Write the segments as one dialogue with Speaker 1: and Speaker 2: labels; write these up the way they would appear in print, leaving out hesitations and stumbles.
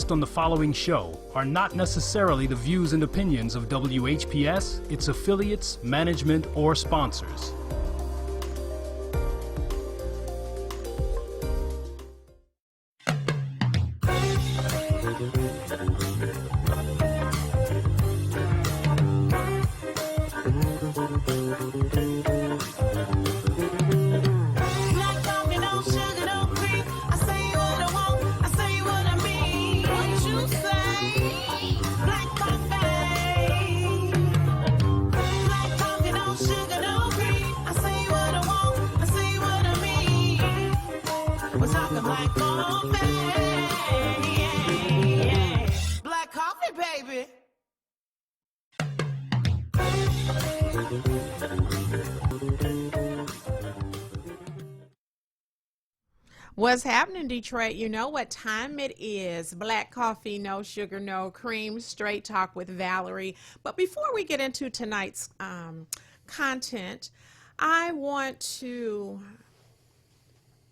Speaker 1: expressed on the following show are not necessarily the views and opinions of WHPS, its affiliates, management, or sponsors.
Speaker 2: What's happening, Detroit? You know what time it is. Black coffee, no sugar, no cream, straight talk with Valerie. But before we get into tonight's content, I want to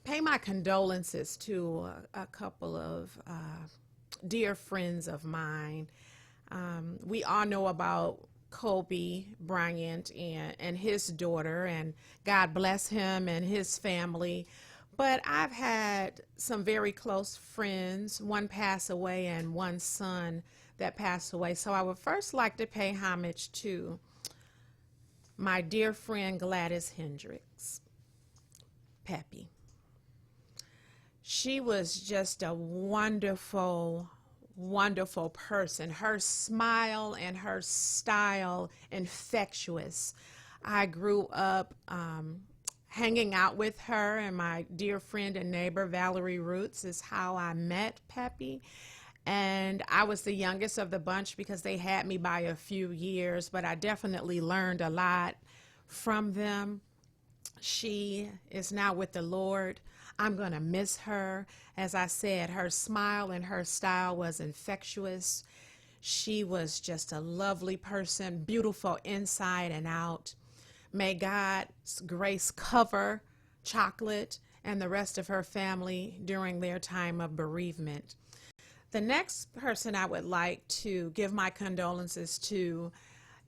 Speaker 2: pay my condolences to a couple of dear friends of mine. We all know about Kobe Bryant and his daughter, and God bless him and his family. But I've had some very close friends, one pass away and one son that passed away. So I would first like to pay homage to my dear friend Gladys Hendricks, Peppy. She was just a wonderful, wonderful person. Her smile and her style, infectious. I grew up hanging out with her, and my dear friend and neighbor Valerie Roots is how I met Peppy. And I was the youngest of the bunch because they had me by a few years, but I definitely learned a lot from them. She is now with the Lord. I'm going to miss her. As I said, her smile and her style was infectious. She was just a lovely person, beautiful inside and out. May God's grace cover Chocolate and the rest of her family during their time of bereavement. The next person I would like to give my condolences to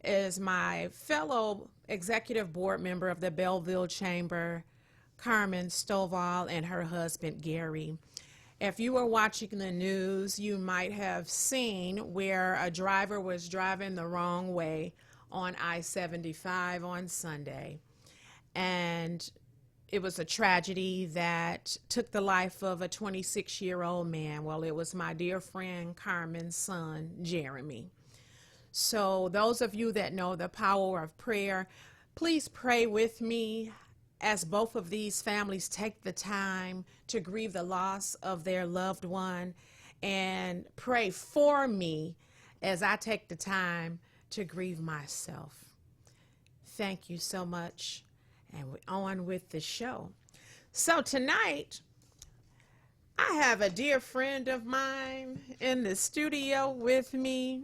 Speaker 2: is my fellow executive board member of the Belleville Chamber, Carmen Stovall, and her husband, Gary. If you were watching the news, you might have seen where a driver was driving the wrong way on I-75 on Sunday. And it was a tragedy that took the life of a 26-year-old man. Well, it was my dear friend Carmen's son, Jeremy. So those of you that know the power of prayer, please pray with me as both of these families take the time to grieve the loss of their loved one, and pray for me as I take the time to grieve myself. Thank you so much, and we're on with the show. So tonight, I have a dear friend of mine in the studio with me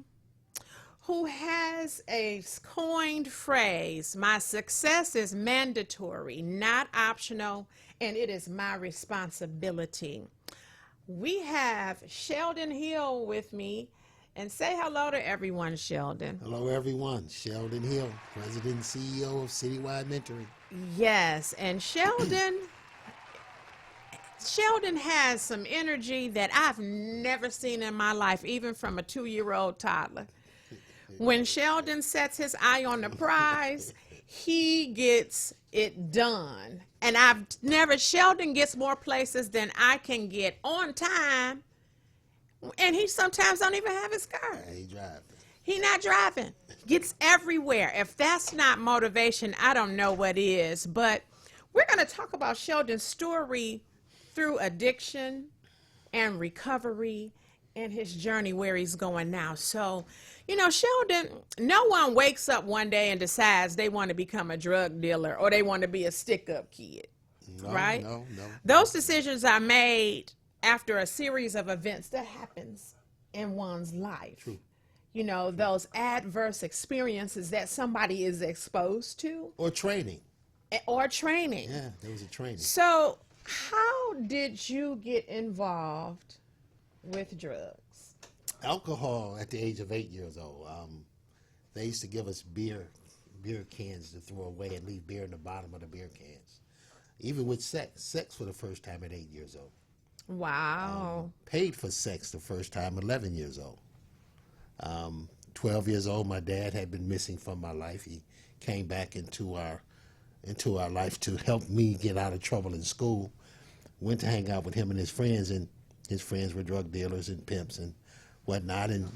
Speaker 2: who has a coined phrase: my success is mandatory, not optional, and it is my responsibility. We have Sheldon Hill with me. And say hello to everyone, Sheldon.
Speaker 3: Hello, everyone. Sheldon Hill, President and CEO of Citywide Mentoring.
Speaker 2: Yes, and Sheldon has some energy that I've never seen in my life, even from a 2-year-old toddler. When Sheldon sets his eye on the prize, he gets it done. And Sheldon gets more places than I can get on time. And he sometimes don't even have his car.
Speaker 3: Yeah, he driving.
Speaker 2: He not driving. Gets everywhere. If that's not motivation, I don't know what is. But we're going to talk about Sheldon's story through addiction and recovery and his journey where he's going now. So, you know, Sheldon, no one wakes up one day and decides they want to become a drug dealer or they want to be a stick-up kid, right?
Speaker 3: No.
Speaker 2: Those decisions are made after a series of events that happens in one's life.
Speaker 3: True.
Speaker 2: You know, those adverse experiences that somebody is exposed to.
Speaker 3: Or training.
Speaker 2: Yeah,
Speaker 3: there was a training.
Speaker 2: So how did you get involved with drugs?
Speaker 3: Alcohol at the age of 8 years old. They used to give us beer cans to throw away and leave beer in the bottom of the beer cans. Even with sex for the first time at 8 years old.
Speaker 2: Wow.
Speaker 3: Paid for sex the first time 11 years old. 12 years old, my dad had been missing from my life. He came back into our life to help me get out of trouble in school. Went to hang out with him and his friends were drug dealers and pimps and whatnot. And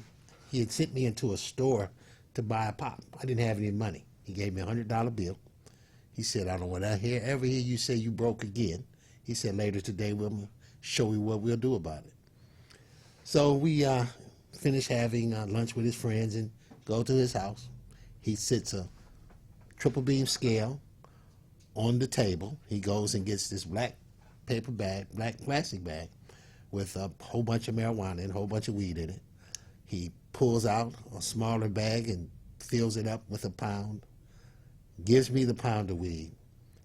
Speaker 3: he had sent me into a store to buy a pop. I didn't have any money. He gave me a $100 bill. He said, I don't want to ever hear you say you broke again. He said, later today we'll show you what we'll do about it. So we finish having lunch with his friends and go to his house. He sits a triple beam scale on the table. He goes and gets this black plastic bag with a whole bunch of marijuana and a whole bunch of weed in it. He pulls out a smaller bag and fills it up with a pound, gives me the pound of weed,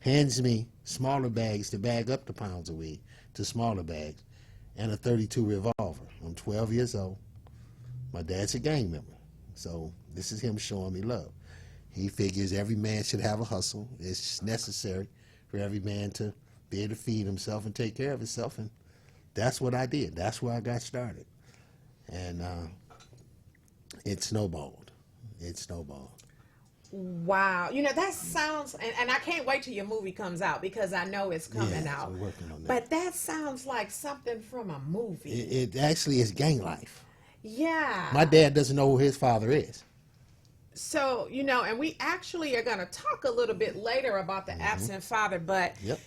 Speaker 3: hands me smaller bags to bag up the pounds of weed to smaller bags, and a .32 revolver. I'm 12 years old. My dad's a gang member, so this is him showing me love. He figures every man should have a hustle. It's necessary for every man to be able to feed himself and take care of himself, and that's what I did. That's where I got started, and it snowballed. It snowballed.
Speaker 2: Wow. That sounds, and I can't wait till your movie comes out because I know it's coming out.
Speaker 3: I'm working on that.
Speaker 2: But that sounds like something from a movie.
Speaker 3: It actually is gang life.
Speaker 2: Yeah.
Speaker 3: My dad doesn't know who his father is.
Speaker 2: So, and we actually are going to talk a little bit later about the absent father, but,
Speaker 3: Yep.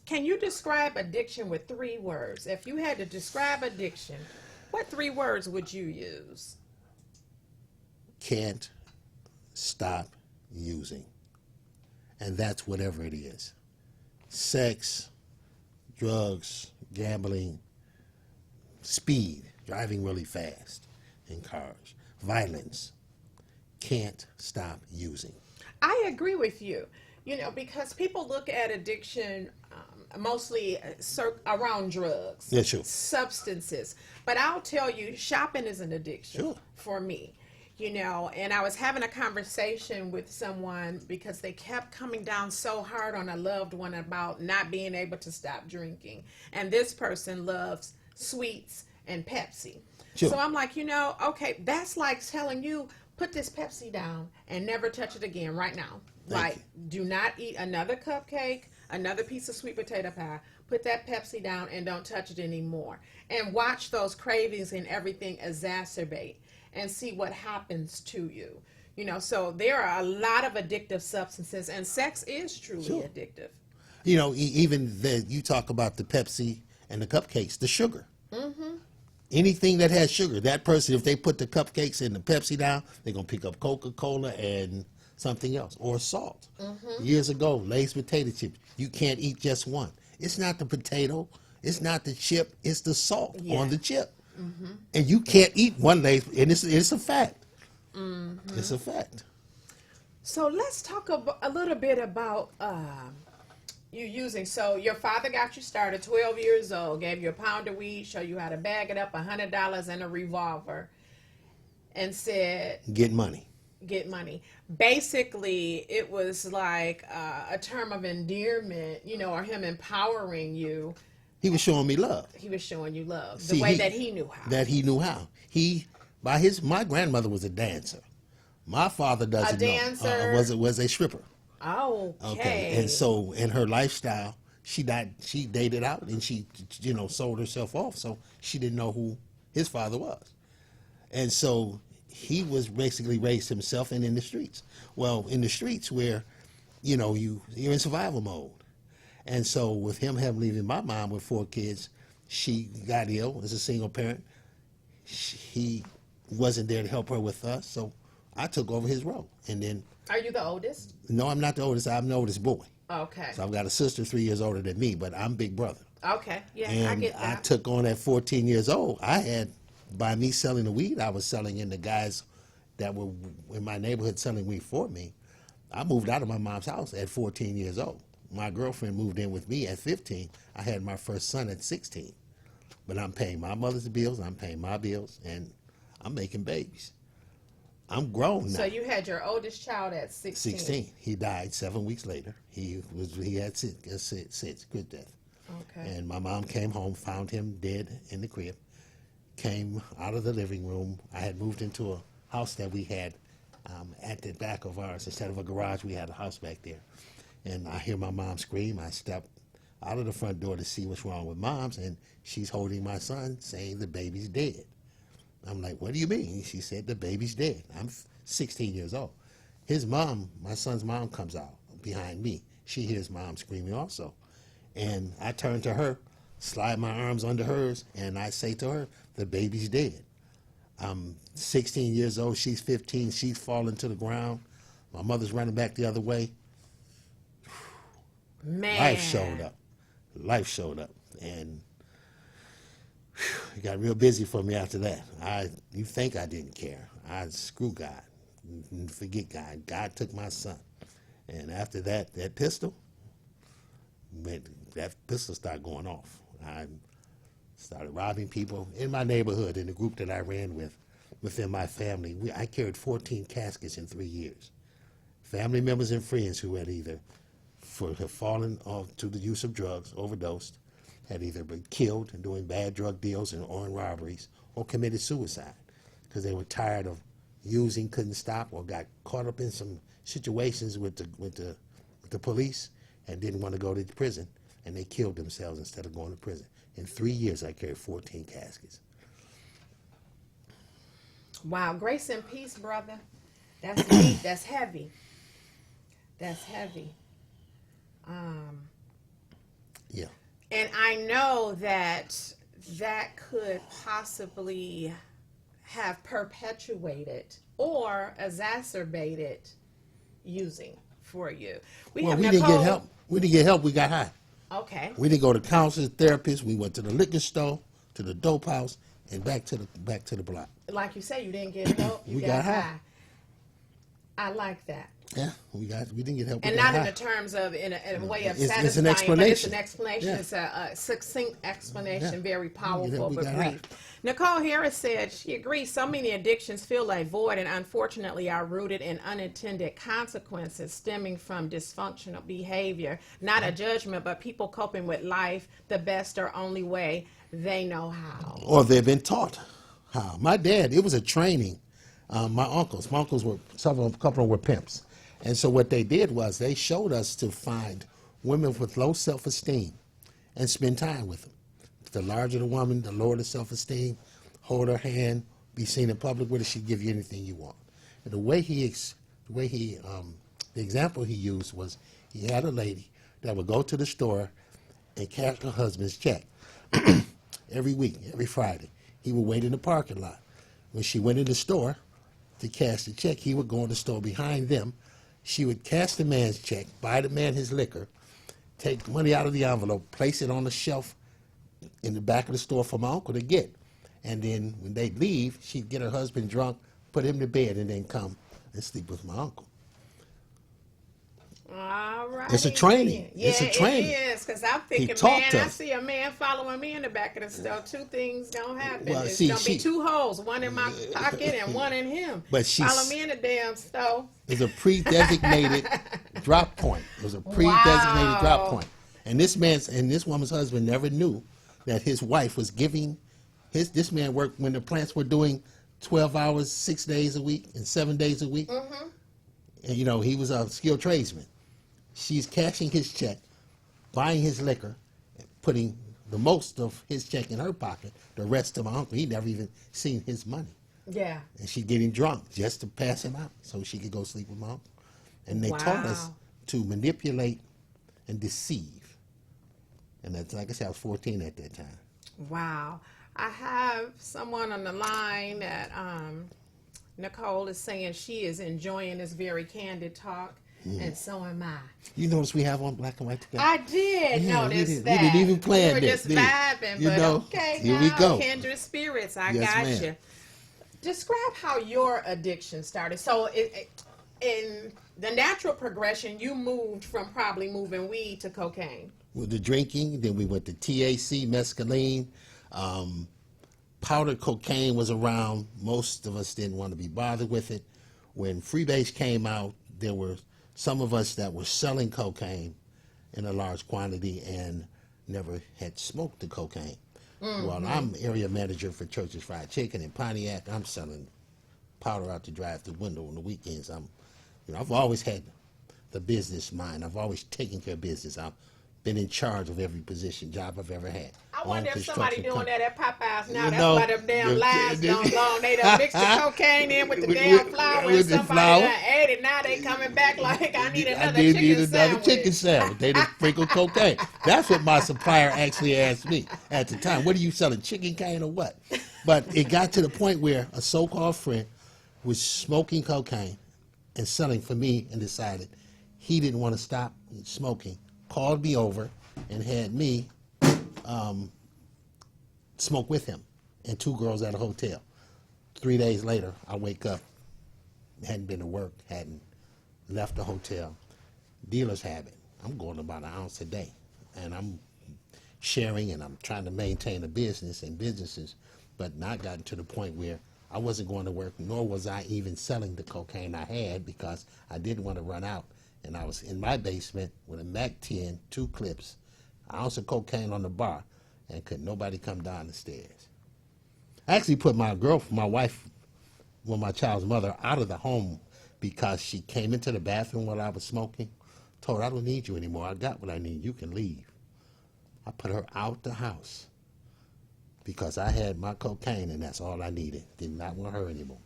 Speaker 2: Can you describe addiction with 3 words? If you had to describe addiction, what 3 words would you use?
Speaker 3: Can't stop using. And that's whatever it is. Sex, drugs, gambling, speed, driving really fast in cars, violence. Can't stop using.
Speaker 2: I agree with you, because people look at addiction mostly around drugs,
Speaker 3: Yeah, sure.
Speaker 2: substances. But I'll tell you, shopping is an addiction
Speaker 3: Sure.
Speaker 2: for me. And I was having a conversation with someone because they kept coming down so hard on a loved one about not being able to stop drinking. And this person loves sweets and Pepsi.
Speaker 3: Sure.
Speaker 2: So I'm like, okay, that's like telling you, put this Pepsi down and never touch it again right now.
Speaker 3: Thank
Speaker 2: Like, do not eat another cupcake, another piece of sweet potato pie. Put that Pepsi down and don't touch it anymore. And watch those cravings and everything exacerbate and see what happens to you. So there are a lot of addictive substances, and sex is truly
Speaker 3: Sure.
Speaker 2: addictive.
Speaker 3: Even you talk about the Pepsi and the cupcakes, the sugar. Mm-hmm. Anything that has sugar, that person, if they put the cupcakes and the Pepsi down, they're going to pick up Coca-Cola and something else, or salt. Mm-hmm. Years ago, Lay's potato chips, you can't eat just one. It's not the potato, it's not the chip, it's the salt on the chip. Mm-hmm. And you can't eat one Lay's, and it's a fact. Mm-hmm. It's a fact.
Speaker 2: So let's talk a little bit about you using. So your father got you started 12 years old, gave you a pound of weed, show you how to bag it up, $100 and a revolver, and said,
Speaker 3: Get money.
Speaker 2: Basically, it was like a term of endearment, or him empowering you.
Speaker 3: He was showing me love.
Speaker 2: He was showing you love
Speaker 3: See,
Speaker 2: the way that he knew how.
Speaker 3: My grandmother was a dancer. My father doesn't know.
Speaker 2: dancer?
Speaker 3: Was a stripper.
Speaker 2: Oh, okay.
Speaker 3: And so in her lifestyle, she dated out and she sold herself off. So she didn't know who his father was. And so he was basically raised himself and in the streets. Well, in the streets where, you're in survival mode. And so with him leaving my mom with 4 kids, she got ill as a single parent. He wasn't there to help her with us, so I took over his role. And then...
Speaker 2: Are you the oldest?
Speaker 3: No, I'm not the oldest. I'm the oldest boy.
Speaker 2: Okay.
Speaker 3: So I've got a sister 3 years older than me, but I'm big brother.
Speaker 2: Okay, yeah,
Speaker 3: And
Speaker 2: I get that.
Speaker 3: I took on at 14 years old. By me selling the weed I was selling, and the guys that were in my neighborhood selling weed for me, I moved out of my mom's house at 14 years old. My girlfriend moved in with me at 15. I had my first son at 16. But I'm paying my mother's bills, I'm paying my bills, and I'm making babies. I'm grown now.
Speaker 2: So you had your oldest child at 16.
Speaker 3: 16. He died 7 weeks later. He had six, quick death.
Speaker 2: Okay.
Speaker 3: And my mom came home, found him dead in the crib, came out of the living room. I had moved into a house that we had at the back of ours. Instead of a garage, we had a house back there. And I hear my mom scream. I step out of the front door to see what's wrong with Mom's, and she's holding my son, saying the baby's dead. I'm like, what do you mean? She said, the baby's dead. I'm 16 years old. His mom, my son's mom, comes out behind me. She hears Mom screaming also. And I turn to her, slide my arms under hers, and I say to her, the baby's dead. I'm 16 years old. She's 15. She's falling to the ground. My mother's running back the other way.
Speaker 2: Man.
Speaker 3: Life showed up. Life showed up. And it got real busy for me after that. You think I didn't care. Screw God. Forget God. God took my son. And after that, that pistol started going off. I started robbing people in my neighborhood, in the group that I ran with, within my family. I carried 14 caskets in 3 years. Family members and friends who had either have fallen off to the use of drugs, overdosed, had either been killed and doing bad drug deals and armed robberies, or committed suicide because they were tired of using, couldn't stop, or got caught up in some situations with the police and didn't want to go to prison, and they killed themselves instead of going to prison. In 3 years, I carried 14 caskets.
Speaker 2: Wow, grace and peace, brother. That's deep. That's heavy. That's heavy.
Speaker 3: Yeah.
Speaker 2: And I know that could possibly have
Speaker 3: perpetuated
Speaker 2: or exacerbated using for you.
Speaker 3: We didn't get help. We didn't get help. We got high.
Speaker 2: Okay.
Speaker 3: We didn't go to counselors, therapists. We went to the liquor store, to the dope house, and back to the block.
Speaker 2: Like you say, you didn't get help. You
Speaker 3: We got high.
Speaker 2: I like that.
Speaker 3: Yeah, we didn't get help.
Speaker 2: And not in the terms of in a way of
Speaker 3: It's
Speaker 2: satisfying,
Speaker 3: an explanation.
Speaker 2: but it's an explanation.
Speaker 3: Yeah.
Speaker 2: It's a succinct explanation,
Speaker 3: Yeah.
Speaker 2: very powerful
Speaker 3: We
Speaker 2: but
Speaker 3: got
Speaker 2: brief. Nicole Harris said she agrees so many addictions fill a void and unfortunately are rooted in unintended consequences stemming from dysfunctional behavior. Not a judgment, but people coping with life the best or only way they know how.
Speaker 3: Or they've been taught how. My dad, it was a training. My uncles were, a couple of them were pimps. And so what they did was they showed us to find women with low self-esteem and spend time with them. The larger the woman, the lower the self-esteem. Hold her hand, be seen in public with her. She'd give you anything you want. And the example he used was he had a lady that would go to the store and cash her husband's check every week, every Friday. He would wait in the parking lot. When she went in the store to cash the check, he would go in the store behind them. She would cash the man's check, buy the man his liquor, take money out of the envelope, place it on the shelf in the back of the store for my uncle to get. And then when they'd leave, she'd get her husband drunk, put him to bed, and then come and sleep with my uncle.
Speaker 2: All right.
Speaker 3: It's a training.
Speaker 2: Yeah,
Speaker 3: It's a training.
Speaker 2: It is, because I'm thinking,
Speaker 3: taught
Speaker 2: man, I
Speaker 3: us.
Speaker 2: see a man following me in the back of the store. Two things gonna happen.
Speaker 3: Well,
Speaker 2: It's
Speaker 3: see,
Speaker 2: gonna be two holes, one in my pocket and one in him.
Speaker 3: But
Speaker 2: follow me in the damn store.
Speaker 3: It was a pre-designated drop point. It was a pre-designated drop point. And this woman's husband never knew that his wife was giving this man worked when the plants were doing 12 hours, 6 days a week and 7 days a week. Mm-hmm. And he was a skilled tradesman. She's cashing his check, buying his liquor, and putting the most of his check in her pocket. The rest to my uncle. He never even seen his money.
Speaker 2: Yeah.
Speaker 3: And she'd get him drunk just to pass him out so she could go sleep with my uncle. And they taught us to manipulate and deceive. And that's, like I said, I was 14 at that time.
Speaker 2: Wow. I have someone on the line that Nicole is saying she is enjoying this very candid talk. And so am I.
Speaker 3: You notice we have on black and white together?
Speaker 2: I did notice that.
Speaker 3: We didn't even plan this.
Speaker 2: We were just vibing, but okay,
Speaker 3: here
Speaker 2: now,
Speaker 3: we go.
Speaker 2: kindred spirits, I
Speaker 3: Yes,
Speaker 2: got
Speaker 3: ma'am.
Speaker 2: you. Describe how your addiction started. So in the natural progression, you moved from probably moving weed to cocaine.
Speaker 3: With the drinking, then we went to TAC, mescaline, Powdered cocaine was around. Most of us didn't want to be bothered with it. When Freebase came out, there were some of us that were selling cocaine in a large quantity and never had smoked the cocaine. Well, I'm area manager for Church's Fried Chicken in Pontiac. I'm selling powder out the drive-through window on the weekends. I've always had the business mind. I've always taken care of business. I've been in charge of every job I've ever had.
Speaker 2: I wonder if somebody doing
Speaker 3: Company.
Speaker 2: that at Popeyes now.
Speaker 3: You
Speaker 2: That's
Speaker 3: know,
Speaker 2: why them damn lies
Speaker 3: you-
Speaker 2: gone long. They done mixed the cocaine in with the
Speaker 3: With-
Speaker 2: damn
Speaker 3: with-
Speaker 2: flour,
Speaker 3: with
Speaker 2: and
Speaker 3: the
Speaker 2: somebody
Speaker 3: flour.
Speaker 2: done ate it. Now they coming back like, I need another
Speaker 3: did
Speaker 2: chicken
Speaker 3: need another
Speaker 2: sandwich.
Speaker 3: chicken sandwich. They done sprinkled cocaine. That's what my supplier actually asked me at the time. What are you selling, chicken cane or what? But it got to the point where a so-called friend was smoking cocaine and selling for me and decided he didn't want to stop smoking, called me over and had me smoke with him and two girls at a hotel. 3 days later, I wake up, hadn't been to work, hadn't left the hotel. Dealers have it. I'm going about an ounce a day, and I'm sharing and I'm trying to maintain a business and businesses, but not gotten to the point where I wasn't going to work, nor was I even selling the cocaine I had because I didn't want to run out. And I was in my basement with a Mac 10, 2 clips, an ounce of cocaine on the bar, and could nobody come down the stairs. I actually put my wife, well, my child's mother, out of the home because she came into the bathroom while I was smoking, told her, I don't need you anymore. I got what I need. You can leave. I put her out the house because I had my cocaine and that's all I needed. Did not want her anymore.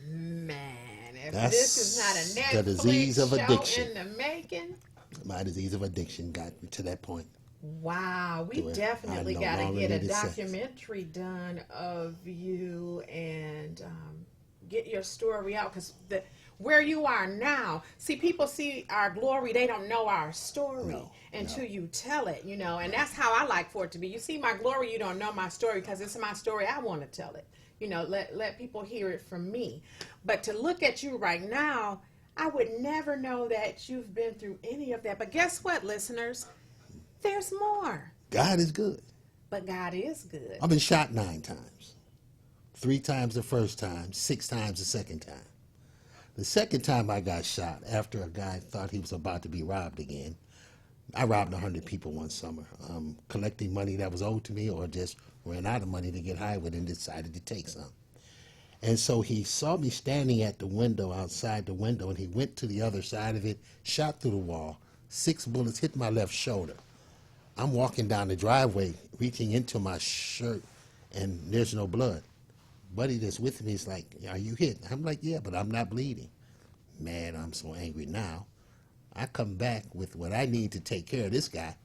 Speaker 2: Man, if
Speaker 3: That's
Speaker 2: this is not a Netflix
Speaker 3: the disease of
Speaker 2: show
Speaker 3: addiction.
Speaker 2: in the making,
Speaker 3: My disease of addiction got me to that point.
Speaker 2: wow, we
Speaker 3: Do it.
Speaker 2: definitely
Speaker 3: I no
Speaker 2: got to
Speaker 3: longer
Speaker 2: get a
Speaker 3: needed sex.
Speaker 2: documentary done of you and get your story out because where you are now, see, people see our glory, they don't know our story until you tell it, and that's how I like for it to be. You see my glory, you don't know my story because it's my story. I want to tell it. Let people hear it from me. But to look at you right now, I would never know that you've been through any of that. But guess what, listeners? There's more.
Speaker 3: God is good.
Speaker 2: But God is good.
Speaker 3: I've been shot 9 times. 3 times the first time, 6 times the second time. The second time I got shot, after a guy thought he was about to be robbed again. I robbed 100 people one summer, collecting money that was owed to me or just ran out of money to get high with and decided to take some. And so he saw me standing at the window, outside the window, and he went to the other side of it, shot through the wall. 6 bullets hit my left shoulder. I'm walking down the driveway, reaching into my shirt, and there's no blood. Buddy that's with me is like, are you hit? I'm like, yeah, but I'm not bleeding. Man, I'm so angry now. I come back with what I need to take care of this guy.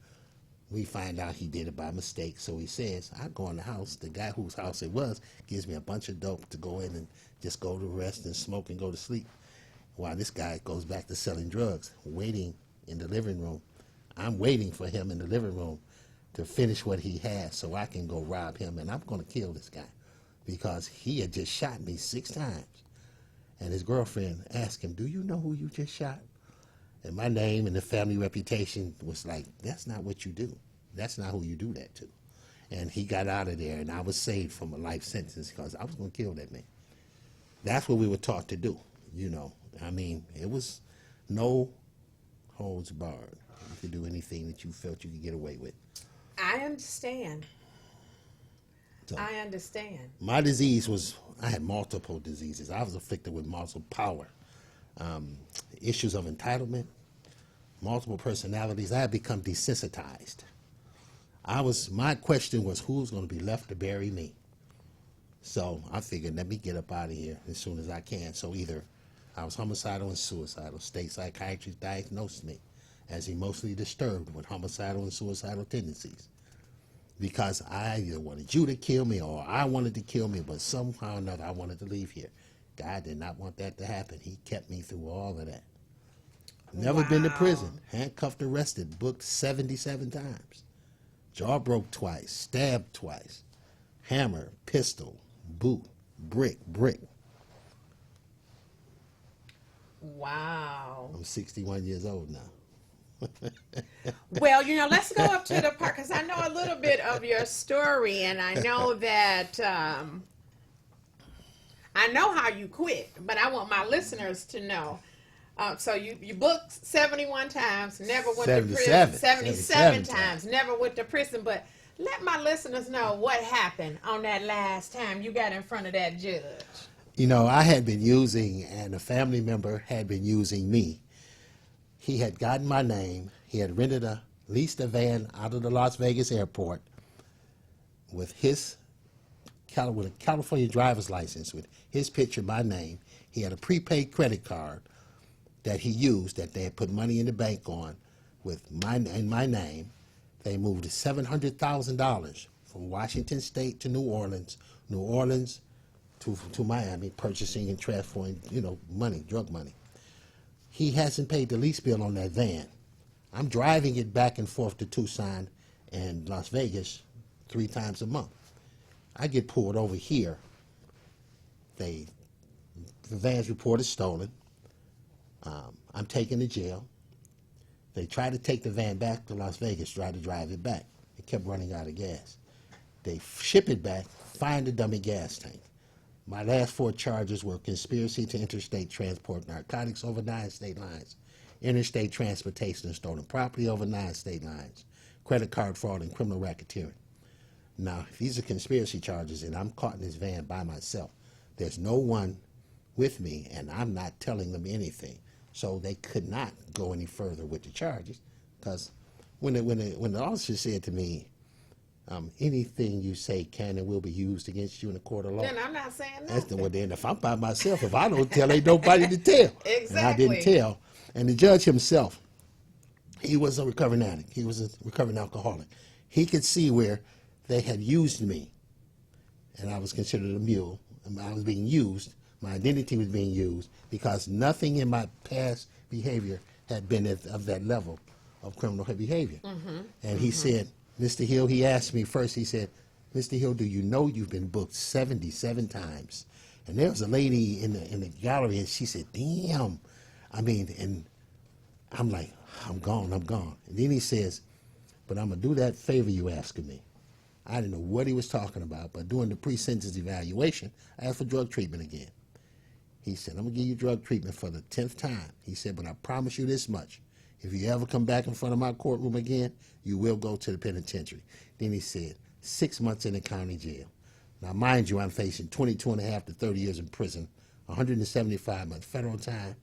Speaker 3: We find out he did it by mistake. So he says, I go in the house. The guy whose house it was gives me a bunch of dope to go in and just go to rest and smoke and go to sleep. While this guy goes back to selling drugs, waiting in the living room. I'm waiting for him in the living room to finish what he has so I can go rob him. And I'm going to kill this guy because he had just shot me 6 times. And his girlfriend asked him, do you know who you just shot? And my name and the family reputation was like, that's not what you do. That's not who you do that to. And he got out of there, and I was saved from a life sentence because I was going to kill that man. That's what we were taught to do, I mean, it was no holds barred. You could do anything that you felt you could get away with.
Speaker 2: I understand.
Speaker 3: So,
Speaker 2: I understand.
Speaker 3: my disease was, I had multiple diseases. I was afflicted with multiple power. Issues of entitlement, multiple personalities. I had become desensitized. My question was, who's going to be left to bury me? So I figured, let me get up out of here as soon as I can. So either I was homicidal and suicidal. State psychiatrist diagnosed me as emotionally disturbed with homicidal and suicidal tendencies. Because I either wanted you to kill me or I wanted to kill me, but somehow or another I wanted to leave here. God did not want that to happen. He kept me through all of that. Never been to prison. Handcuffed, arrested, booked 77 times. Jaw broke twice, stabbed twice. Hammer, pistol, boot, brick.
Speaker 2: Wow.
Speaker 3: I'm 61 years old now.
Speaker 2: Well, let's go up to the part, because I know a little bit of your story, and I know that I know how you quit, but I want my listeners to know. So you booked 71 times, never went to prison. 77 times, never went to prison. But let my listeners know what happened on that last time you got in front of that judge.
Speaker 3: I had been using, and a family member had been using me. He had gotten my name. He had leased a van out of the Las Vegas airport with a California driver's license with his picture, my name. He had a prepaid credit card that he used that they had put money in the bank on with my name. They moved $700,000 from Washington State to New Orleans to Miami, purchasing and transferring, money, drug money. He hasn't paid the lease bill on that van. I'm driving it back and forth to Tucson and Las Vegas 3 times a month. I get pulled over here. The van's reported stolen. I'm taken to jail. They tried to take the van back to Las Vegas, tried to drive it back. It kept running out of gas. They ship it back, find a dummy gas tank. My last 4 charges were conspiracy to interstate transport narcotics over 9 state lines, interstate transportation of stolen property over 9 state lines, credit card fraud, and criminal racketeering. Now, if these are conspiracy charges and I'm caught in this van by myself, there's no one with me and I'm not telling them anything. So they could not go any further with the charges, because when the officer said to me, anything you say can and will be used against you in a court of law.
Speaker 2: Then I'm not saying nothing.
Speaker 3: Well, then if I'm by myself, if I don't tell, ain't nobody to tell.
Speaker 2: Exactly.
Speaker 3: And I didn't tell. And the judge himself, he was a recovering addict. He was a recovering alcoholic. He could see where they had used me, and I was considered a mule. I was being used. My identity was being used because nothing in my past behavior had been of that level of criminal behavior. And he said, Mr. Hill, he asked me first, he said, Mr. Hill, do you know you've been booked 77 times? And there was a lady in the gallery, and she said, damn. And I'm like, I'm gone. And then he says, but I'm going to do that favor you asking me. I didn't know what he was talking about, but during the pre-sentence evaluation, I asked for drug treatment again. He said, I'm going to give you drug treatment for the 10th time. He said, but I promise you this much. If you ever come back in front of my courtroom again, you will go to the penitentiary. Then he said, 6 months in the county jail. Now, mind you, I'm facing 22 and a half to 30 years in prison, 175 months federal time,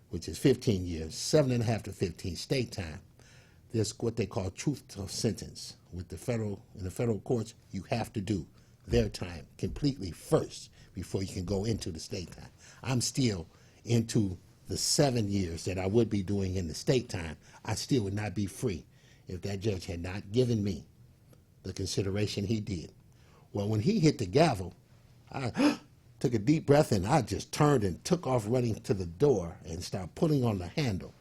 Speaker 3: which is 15 years, 7.5 to 15 state time. There's what they call truth of sentence. In the federal courts, you have to do their time completely first before you can go into the state time. I'm still into the 7 years that I would be doing in the state time. I still would not be free if that judge had not given me the consideration he did. Well, when he hit the gavel, I took a deep breath and I just turned and took off running to the door and started pulling on the handle.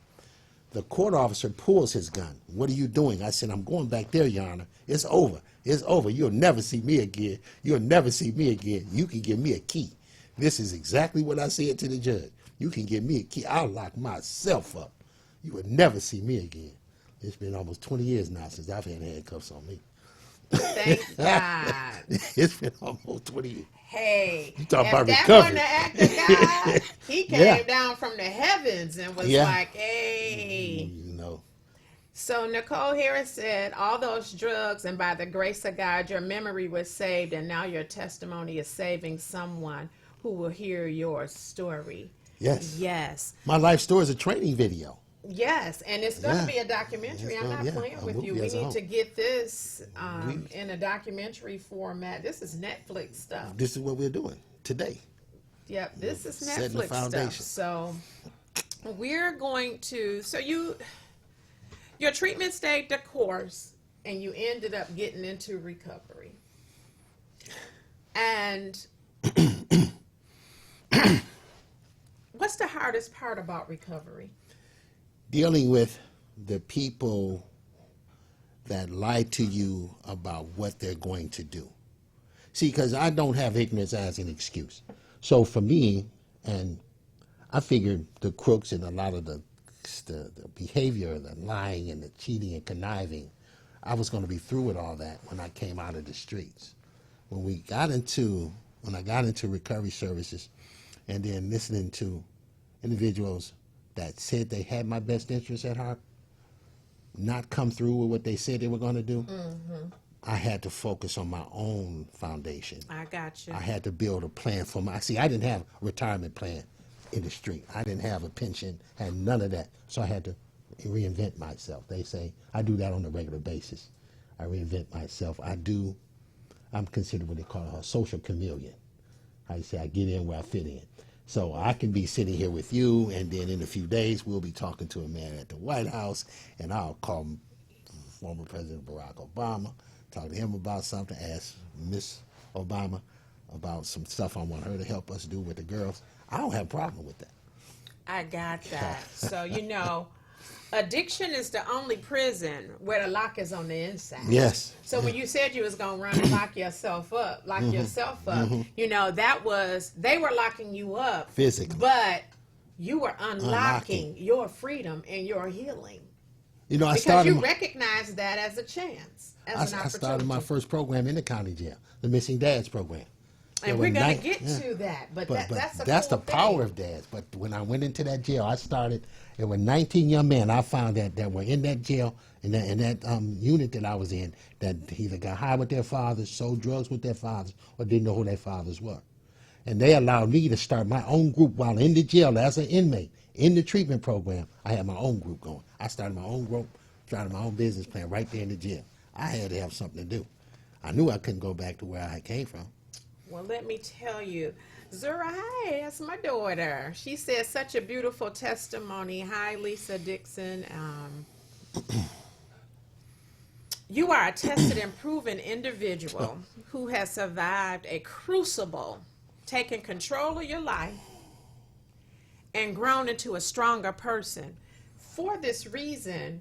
Speaker 3: The court officer pulls his gun. What are you doing? I said, I'm going back there, Your Honor. It's over. It's over. You'll never see me again. You'll never see me again. You can give me a key. This is exactly what I said to the judge. You can give me a key. I'll lock myself up. You will never see me again. It's been almost 20 years now since I've had handcuffs on me.
Speaker 2: Thank God.
Speaker 3: It's been almost 20 years.
Speaker 2: Hey,
Speaker 3: you talking
Speaker 2: if
Speaker 3: about
Speaker 2: that
Speaker 3: recovery.
Speaker 2: wasn't the act of God, he came down from the heavens and was like, hey. So Nicole Harris said, all those drugs, and by the grace of God, your memory was saved, and now your testimony is saving someone who will hear your story.
Speaker 3: Yes.
Speaker 2: Yes.
Speaker 3: My life story is a training video.
Speaker 2: Yes, and it's going to be a documentary. I'm not playing with you. We need to get this in a documentary format. This is Netflix stuff.
Speaker 3: This is what we're doing today.
Speaker 2: Yep, this is
Speaker 3: Setting the
Speaker 2: Netflix
Speaker 3: foundation.
Speaker 2: stuff. So we're going to, your treatment stayed the course, and you ended up getting into recovery. And what's the hardest part about recovery?
Speaker 3: Dealing with the people that lie to you about what they're going to do. See, because I don't have ignorance as an excuse. So for me, and I figured the crooks and a lot of the the behavior, the lying and the cheating and conniving, I was going to be through with all that when I came out of the streets. When I got into recovery services, and then listening to individuals that said they had my best interests at heart, not come through with what they said they were going to do, I had to focus on my own foundation.
Speaker 2: I got you.
Speaker 3: I had to build a plan for I didn't have a retirement plan in the street. I didn't have a pension, had none of that. So I had to reinvent myself. They say I do that on a regular basis. I reinvent myself. I'm considered what they call a social chameleon. I say I get in where I fit in. So I can be sitting here with you, and then in a few days we'll be talking to a man at the White House, and I'll call former President Barack Obama, talk to him about something, ask Miss Obama about some stuff I want her to help us do with the girls. I don't have a problem with that.
Speaker 2: I got that. So, addiction is the only prison where the lock is on the inside.
Speaker 3: Yes.
Speaker 2: So when you said you was going to run and lock yourself up, that was, they were locking you up.
Speaker 3: Physically.
Speaker 2: But you were unlocking your freedom and your healing.
Speaker 3: Because
Speaker 2: you recognize that as a chance, as an opportunity. I
Speaker 3: started my first program in the county jail, the Missing Dads program.
Speaker 2: And we're going to get to that, but that's
Speaker 3: the power of dads. But when I went into that jail, there were 19 young men I found that were in that jail, in that unit that I was in, that either got high with their fathers, sold drugs with their fathers, or didn't know who their fathers were. And they allowed me to start my own group while in the jail as an inmate. In the treatment program, I had my own group going. I started my own group, started my own business plan right there in the jail. I had to have something to do. I knew I couldn't go back to where I came from.
Speaker 2: Well, let me tell you, Zura, hi, that's my daughter. She says such a beautiful testimony. Hi, Lisa Dixon. You are a tested and proven individual who has survived a crucible, taken control of your life, and grown into a stronger person. For this reason,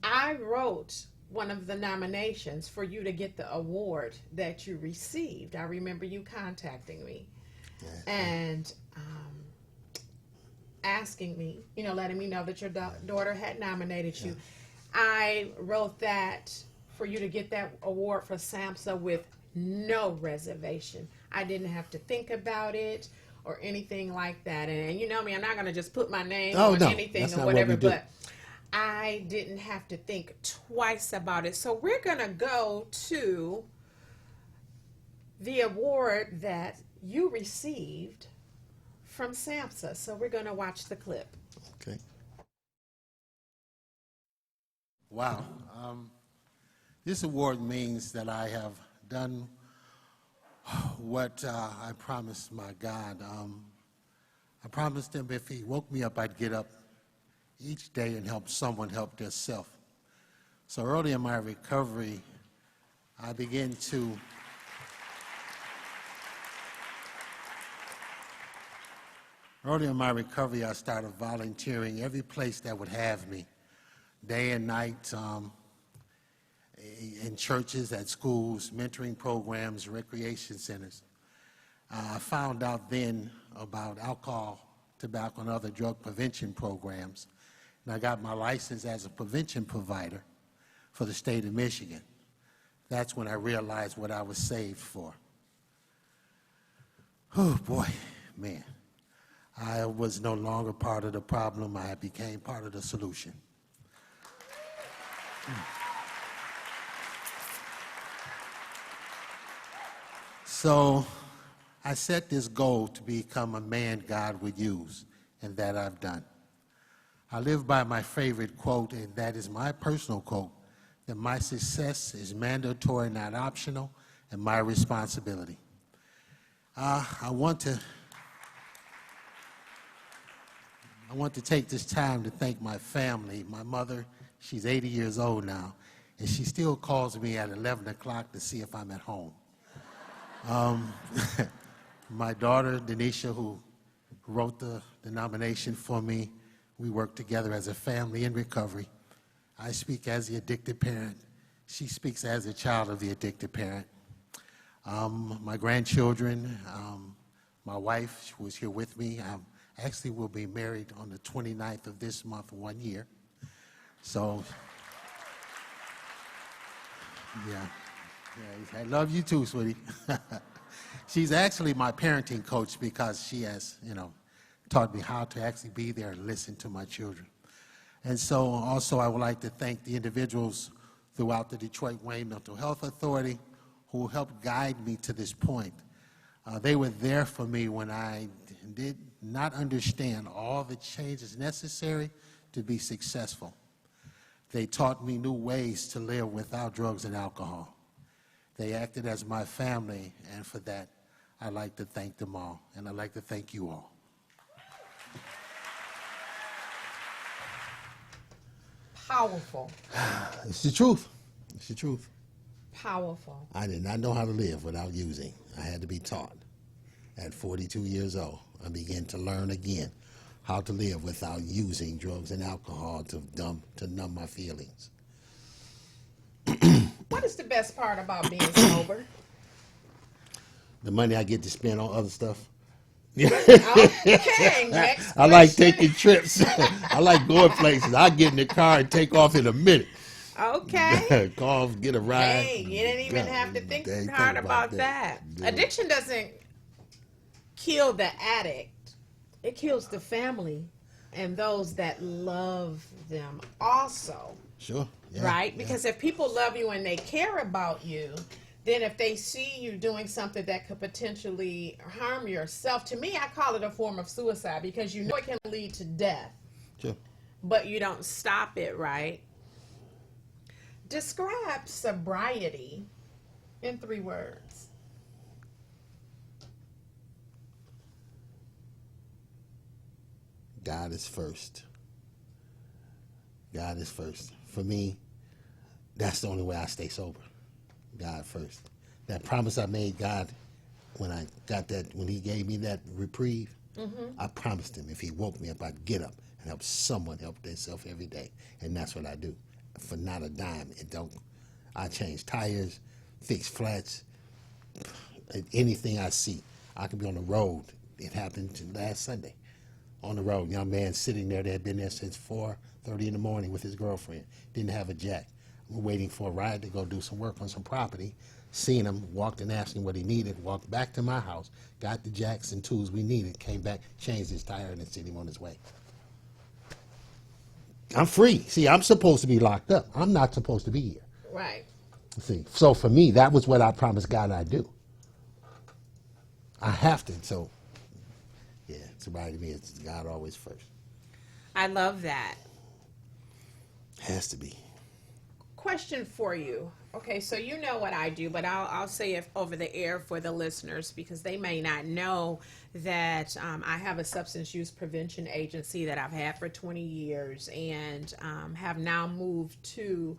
Speaker 2: I wrote one of the nominations for you to get the award that you received. I remember you contacting me and asking me, letting me know that your daughter had nominated you. I wrote that for you to get that award for SAMHSA with no reservation. I didn't have to think about it or anything like that. And you know me, I'm not going to just put my name on anything or whatever, but I didn't have to think twice about it. So we're going to go to the award that you received from SAMHSA. So we're going to watch the clip.
Speaker 3: Okay. Wow. This award means that I have done what I promised my God. I promised him if he woke me up, I'd get up each day and help someone help themselves. So early in my recovery, I began to I started volunteering every place that would have me, day and night, in churches, at schools, mentoring programs, recreation centers. I found out then about alcohol, tobacco, and other drug prevention programs. And I got my license as a prevention provider for the state of Michigan. That's when I realized what I was saved for. Oh, boy, man. I was no longer part of the problem. I became part of the solution. So I set this goal to become a man God would use, and that I've done. I live by my favorite quote, and that is my personal quote, that my success is mandatory, not optional, and my responsibility. I want to take this time to thank my family. My mother, she's 80 years old now, and she still calls me at 11 o'clock to see if I'm at home. My daughter, Denisha, who wrote the nomination for me, we work together as a family in recovery. I speak as the addicted parent. She speaks as a child of the addicted parent. My grandchildren, my wife was here with me. Actually, we'll be married on the 29th of this month, 1 year. So, yeah, I love you too, sweetie. She's actually my parenting coach because she has, taught me how to actually be there and listen to my children. And so also I would like to thank the individuals throughout the Detroit Wayne Mental Health Authority who helped guide me to this point. They were there for me when I did not understand all the changes necessary to be successful. They taught me new ways to live without drugs and alcohol. They acted as my family, and for that, I'd like to thank them all, and I'd like to thank you all.
Speaker 2: Powerful.
Speaker 3: It's the truth. It's the truth.
Speaker 2: Powerful.
Speaker 3: I did not know how to live without using. I had to be taught. At 42 years old, I began to learn again how to live without using drugs and alcohol to numb my feelings.
Speaker 2: What is the best part about being sober?
Speaker 3: The money I get to spend on other stuff.
Speaker 2: Okay, next
Speaker 3: I like
Speaker 2: question.
Speaker 3: taking trips. I like going places. I get in the car and take off in a minute.
Speaker 2: Okay.
Speaker 3: Call, get a ride.
Speaker 2: Hey, you didn't even have to think
Speaker 3: Think
Speaker 2: hard about that.
Speaker 3: Yeah.
Speaker 2: Addiction doesn't kill the addict. It kills the family and those that love them also.
Speaker 3: Sure. Yeah,
Speaker 2: Right?
Speaker 3: yeah.
Speaker 2: Because if people love you and they care about you, then if they see you doing something that could potentially harm yourself, to me, I call it a form of suicide because you know it can lead to death,
Speaker 3: Sure.
Speaker 2: but you don't stop it, right? Describe sobriety in 3 words.
Speaker 3: God is first. God is first. For me, that's the only way I stay sober. God first. That promise I made God when I got that, when he gave me that reprieve, I promised him if he woke me up, I'd get up and help someone help themselves every day. And that's what I do. For not a dime. I change tires, fix flats, anything I see. I could be on the road. It happened last Sunday. On the road, young man sitting there that had been there since 4:30 in the morning with his girlfriend. Didn't have a jack. I'm waiting for a ride to go do some work on some property. Seen him, walked and asked him what he needed, walked back to my house, got the jacks and tools we needed, came back, changed his tire, and then sent him on his way. I'm free. See, I'm supposed to be locked up. I'm not supposed to be here.
Speaker 2: Right.
Speaker 3: See, so for me, that was what I promised God I'd do. I have to, so, yeah, sobriety to me, it's God always first.
Speaker 2: I love that.
Speaker 3: Has to be.
Speaker 2: Question for you. Okay, so you know what I do, but I'll say it over the air for the listeners because they may not know that I have a substance use prevention agency that I've had for 20 years and have now moved to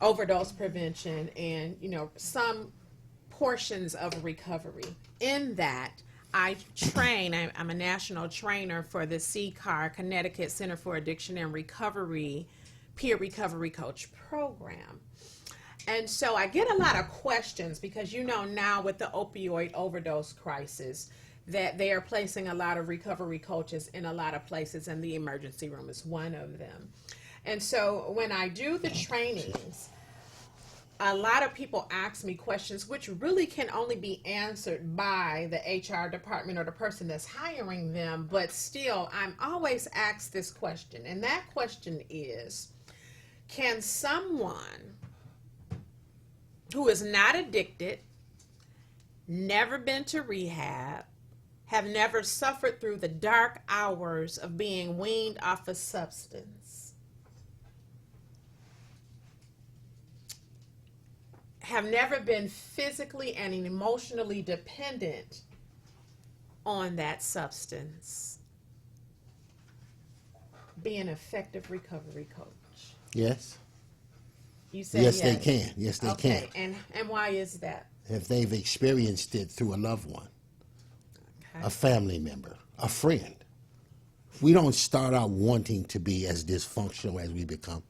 Speaker 2: overdose prevention and, some portions of recovery. In that, I train, I'm a national trainer for the CCAR, Connecticut Center for Addiction and Recovery, peer recovery coach program. And so I get a lot of questions because now with the opioid overdose crisis that they are placing a lot of recovery coaches in a lot of places, and the emergency room is one of them. And so when I do the trainings, a lot of people ask me questions which really can only be answered by the HR department or the person that's hiring them, but still I'm always asked this question, and that question is, can someone who is not addicted, never been to rehab, have never suffered through the dark hours of being weaned off a substance, have never been physically and emotionally dependent on that substance, be an effective recovery coach?
Speaker 3: Yes.
Speaker 2: You said
Speaker 3: Yes,
Speaker 2: yes.
Speaker 3: they can. Yes, they
Speaker 2: Okay,
Speaker 3: can.
Speaker 2: and why is that?
Speaker 3: If they've experienced it through a loved one,
Speaker 2: Okay.
Speaker 3: a family member, a friend. We don't start out wanting to be as dysfunctional as we become.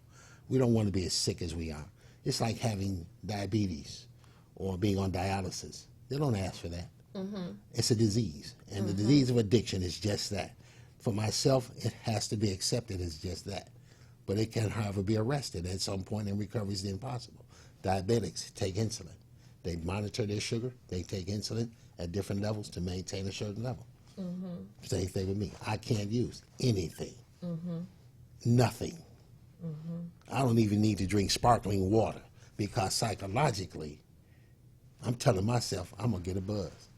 Speaker 3: We don't want to be as sick as we are. It's like having diabetes or being on dialysis. They don't ask for that. It's a disease, and the disease of addiction is just that. For myself, it has to be accepted as just that. But it can, however, be arrested at some point, and recovery is impossible. Diabetics take insulin. They monitor their sugar. They take insulin at different levels to maintain a certain level. Same thing with me. I can't use anything. Nothing. I don't even need to drink sparkling water because psychologically, I'm telling myself I'm going to get a buzz.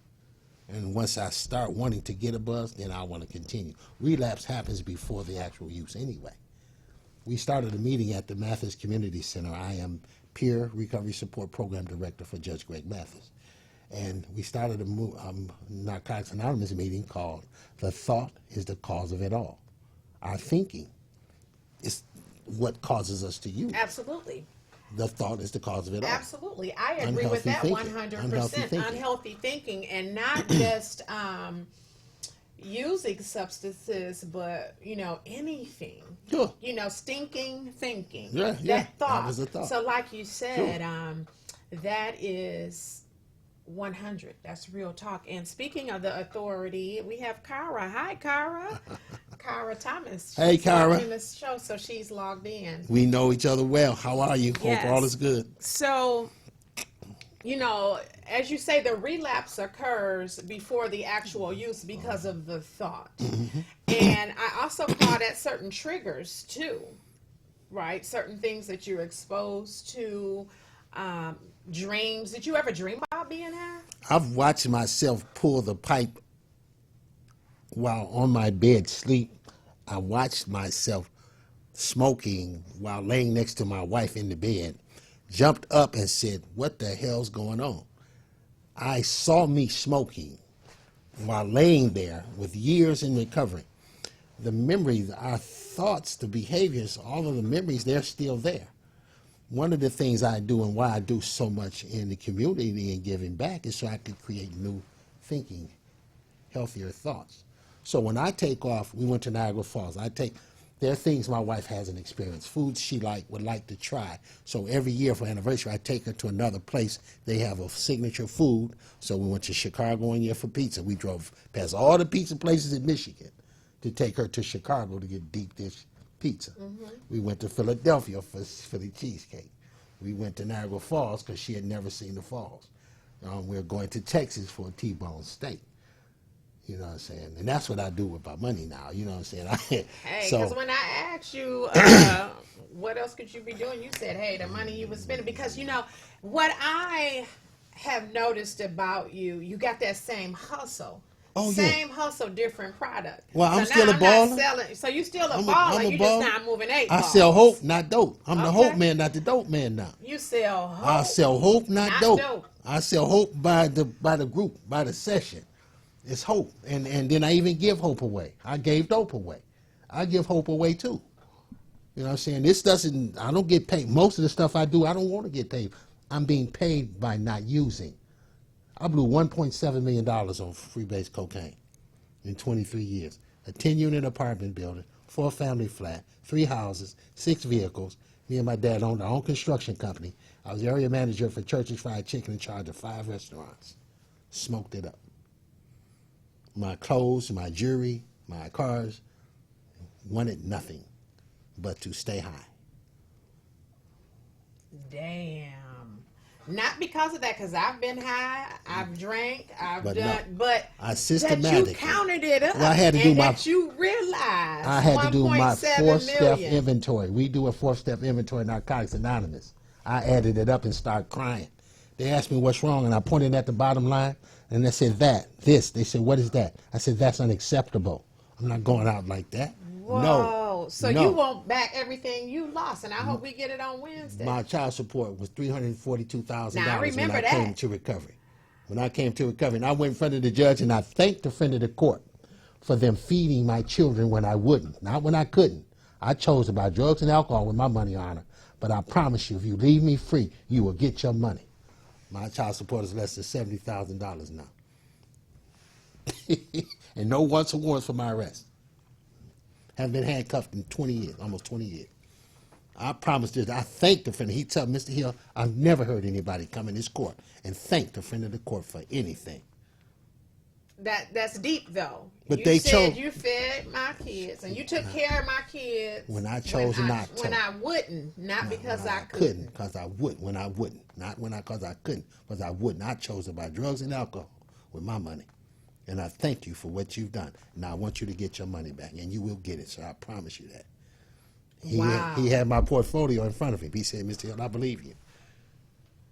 Speaker 3: And once I start wanting to get a buzz, then I want to continue. Relapse happens before the actual use anyway. We started a meeting at the Mathis Community Center. I am Peer Recovery Support Program Director for Judge Greg Mathis. And we started a Narcotics Anonymous meeting called The Thought is the Cause of It All. Our thinking is what causes us to use.
Speaker 2: Absolutely.
Speaker 3: The thought is the cause of it all.
Speaker 2: Absolutely. I agree with that 100%. Unhealthy thinking, and not just using substances, but, anything.
Speaker 3: Sure.
Speaker 2: Stinking thinking.
Speaker 3: Yeah,
Speaker 2: that thought.
Speaker 3: That was a thought.
Speaker 2: So like you said,
Speaker 3: Sure.
Speaker 2: That is 100. That's real talk. And speaking of the authority, we have Kara. Hi, Kara. Kara Thomas.
Speaker 3: Hey, Kara.
Speaker 2: In the show, so she's logged in.
Speaker 3: We know each other well. How are you?
Speaker 2: Yes.
Speaker 3: Hope all is good.
Speaker 2: So, as you say, the relapse occurs before the actual use because of the thought. And I also call that certain triggers too, right? Certain things that you're exposed to, dreams. Did you ever dream about being high?
Speaker 3: I've watched myself pull the pipe while on my bed sleep. I watched myself smoking while laying next to my wife in the bed, jumped up and said, "What the hell's going on?" I saw me smoking while laying there with years in recovery. The memories, our thoughts, the behaviors, all of the memories, they're still there. One of the things I do and why I do so much in the community and giving back is so I could create new thinking, healthier thoughts. So when I take off, we went to Niagara Falls. There are things my wife hasn't experienced, foods she would like to try. So every year for anniversary, I take her to another place. They have a signature food. So we went to Chicago one year for pizza. We drove past all the pizza places in Michigan to take her to Chicago to get deep dish pizza. We went to Philadelphia for Philly cheesecake. We went to Niagara Falls because she had never seen the falls. We're going to Texas for a T-bone steak. You know what I'm saying? And that's what I do with my money now. You know what I'm saying?
Speaker 2: Hey, because when I asked you what else could you be doing, you said, hey, the money you were spending. Because, what I have noticed about you, you got that same hustle.
Speaker 3: Oh,
Speaker 2: same hustle, different product.
Speaker 3: Well,
Speaker 2: so
Speaker 3: I'm still a baller.
Speaker 2: So you still a
Speaker 3: I'm
Speaker 2: baller.
Speaker 3: a
Speaker 2: You
Speaker 3: baller.
Speaker 2: just not moving 8
Speaker 3: I
Speaker 2: balls.
Speaker 3: sell hope, not dope. I'm the
Speaker 2: Okay.
Speaker 3: hope man, not the dope man now.
Speaker 2: You sell hope.
Speaker 3: I sell hope, not
Speaker 2: Not
Speaker 3: dope.
Speaker 2: dope.
Speaker 3: I sell hope by the group, by the session. It's hope. And then I even give hope away. I gave dope away. I give hope away too. You know what I'm saying? I don't get paid. Most of the stuff I do, I don't want to get paid. I'm being paid by not using. I blew $1.7 million on freebase cocaine in 23 years. A 10-unit apartment building, 4-family flat, 3 houses, 6 vehicles. Me and my dad owned our own construction company. I was area manager for Church's Fried Chicken in charge of 5 restaurants. Smoked it up. My clothes, my jewelry, my cars, wanted nothing but to stay high.
Speaker 2: Damn. Not because of that, because I've been high, I've drank,
Speaker 3: But
Speaker 2: but
Speaker 3: I
Speaker 2: that
Speaker 3: systematically.
Speaker 2: you counted it up.
Speaker 3: Well, I had to do
Speaker 2: and
Speaker 3: my.
Speaker 2: that you realized
Speaker 3: I had to do my
Speaker 2: 1.7
Speaker 3: 4-step
Speaker 2: million.
Speaker 3: inventory. We do a 4-step inventory in Narcotics Anonymous. I added it up and started crying. They asked me what's wrong, and I pointed at the bottom line, and they said this. They said, what is that? I said, that's unacceptable. I'm not going out like that.
Speaker 2: Whoa.
Speaker 3: No.
Speaker 2: So
Speaker 3: no.
Speaker 2: you want back everything you lost, and I hope we get it on Wednesday.
Speaker 3: My child support was $342,000
Speaker 2: Now, I
Speaker 3: when
Speaker 2: remember
Speaker 3: I
Speaker 2: that.
Speaker 3: came to recovery. When I came to recovery, and I went in front of the judge, and I thanked the friend of the court for them feeding my children when I wouldn't, not when I couldn't. I chose to buy drugs and alcohol with my money on it. But I promise you, if you leave me free, you will get your money. My child support is less than $70,000 now. And no once warrants for my arrest. Haven't been handcuffed in 20 years, almost 20 years. I promised this. I thanked the friend. He told Mr. Hill, I've never heard anybody come in this court and thank the friend of the court for anything.
Speaker 2: That's deep though.
Speaker 3: But
Speaker 2: you
Speaker 3: they
Speaker 2: said
Speaker 3: chose.
Speaker 2: you fed my kids and you took care of my kids
Speaker 3: When I chose not to.
Speaker 2: When I wouldn't, not because
Speaker 3: When
Speaker 2: I couldn't.
Speaker 3: because I would. When I wouldn't, not when I because I couldn't, because I wouldn't. I chose to buy drugs and alcohol with my money, and I thank you for what you've done. Now I want you to get your money back, and you will get it, sir. I promise you that.
Speaker 2: Wow.
Speaker 3: He had my portfolio in front of him. He said, "Mr. Hill, I believe you.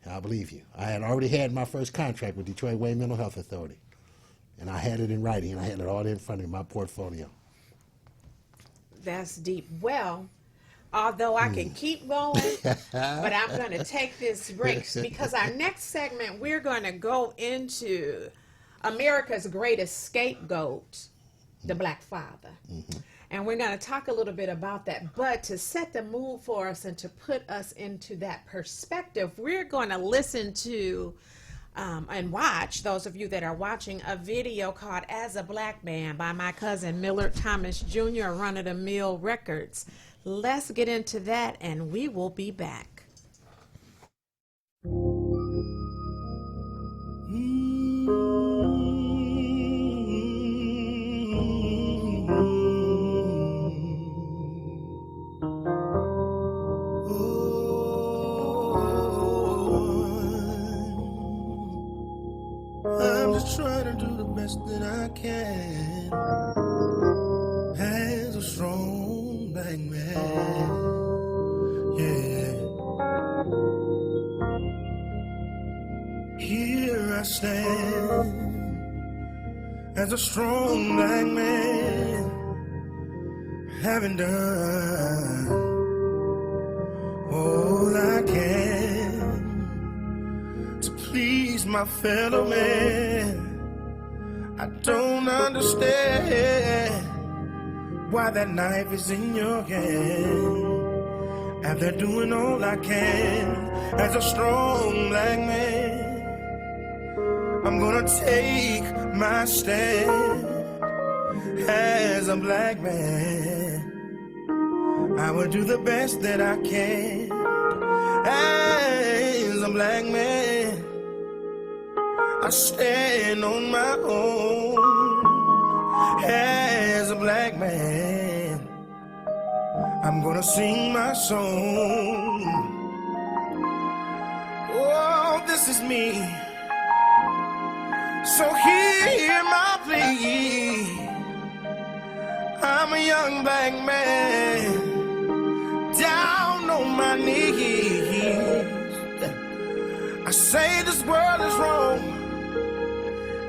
Speaker 3: I believe you." I had already had my first contract with Detroit Wayne Mental Health Authority, and I had it in writing, and I had it all in front of me, my portfolio.
Speaker 2: That's deep. Well, although I can keep going, but I'm going to take this break because our next segment, we're going to go into America's greatest scapegoat, the Black father. And we're going to talk a little bit about that. But to set the mood for us and to put us into that perspective, we're going to listen to and watch, those of you that are watching, a video called As a Black Man by my cousin Millard Thomas Jr. of Run of the Mill Records. Let's get into that and we will be back.
Speaker 4: I'm just trying to do the best that I can as a strong black man. Yeah. Here I stand as a strong black man, having done all I can to please my fellow man. I don't understand why that knife is in your hand. After doing all I can as a strong black man, I'm gonna take my stand as a black man. I will do the best that I can as a black man. I stand on my own as a black man. I'm gonna sing my song. Oh, this is me. So hear my plea. I'm a young black man, down on my knees. I say this world is wrong,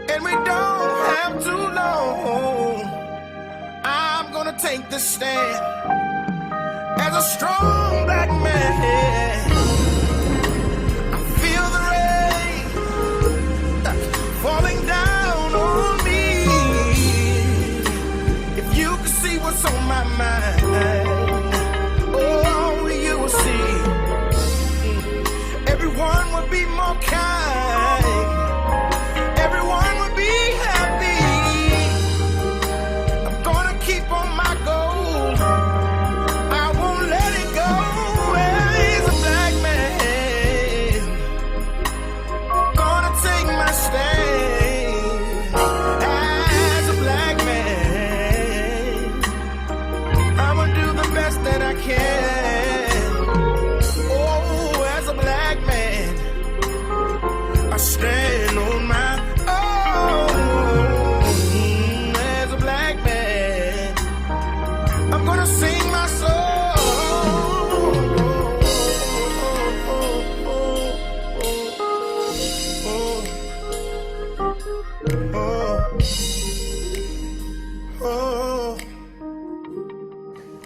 Speaker 4: and we don't have too long. I'm gonna take this stand as a strong black man. I feel the rain falling down on me. If you could see what's on my mind, oh, you will see. Everyone would be more kind. Everyone would be happy. I'm gonna keep on my goal. I won't let it go. As a black man, gonna take my stand. As a black man, I'ma do the best that I can. Oh, as a black man, I stand on my own. As a black man, I'm gonna sing my song.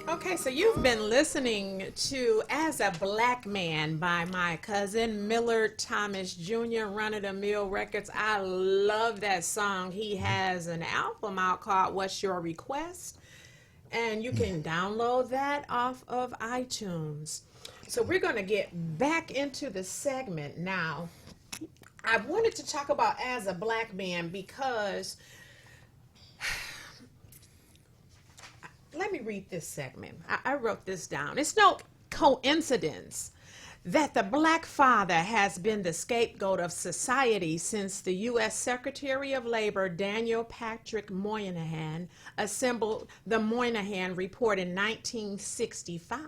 Speaker 2: Okay, so you've been listening to As a Black Man by my cousin Millard Thomas Jr., Run of the Mill Records. I love that song. He has an album out called What's Your Request? And you can download that off of iTunes. So we're going to get back into the segment now. I wanted to talk about As a Black Man because let me read this segment. I wrote this down. It's no coincidence that the black father has been the scapegoat of society since the U.S. Secretary of Labor Daniel Patrick Moynihan assembled the Moynihan Report in 1965.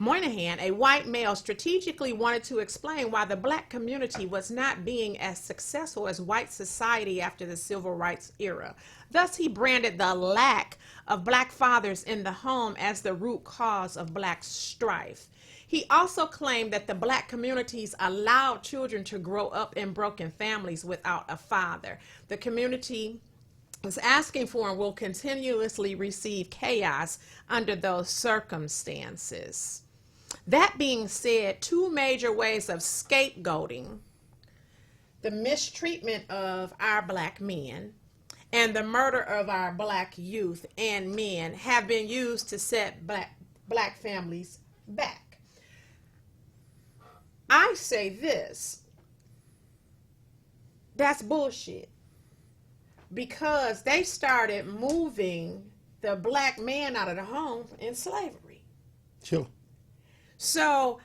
Speaker 2: Moynihan, a white male, strategically wanted to explain why the black community was not being as successful as white society after the civil rights era. Thus, he branded the lack of black fathers in the home as the root cause of black strife. He also claimed that the black communities allowed children to grow up in broken families without a father. The community is asking for and will continuously receive chaos under those circumstances. That being said, two major ways of scapegoating the mistreatment of our black men and the murder of our black youth and men have been used to set black families back. I say this, that's bullshit, because they started moving the black man out of the home in slavery.
Speaker 3: Sure.
Speaker 2: So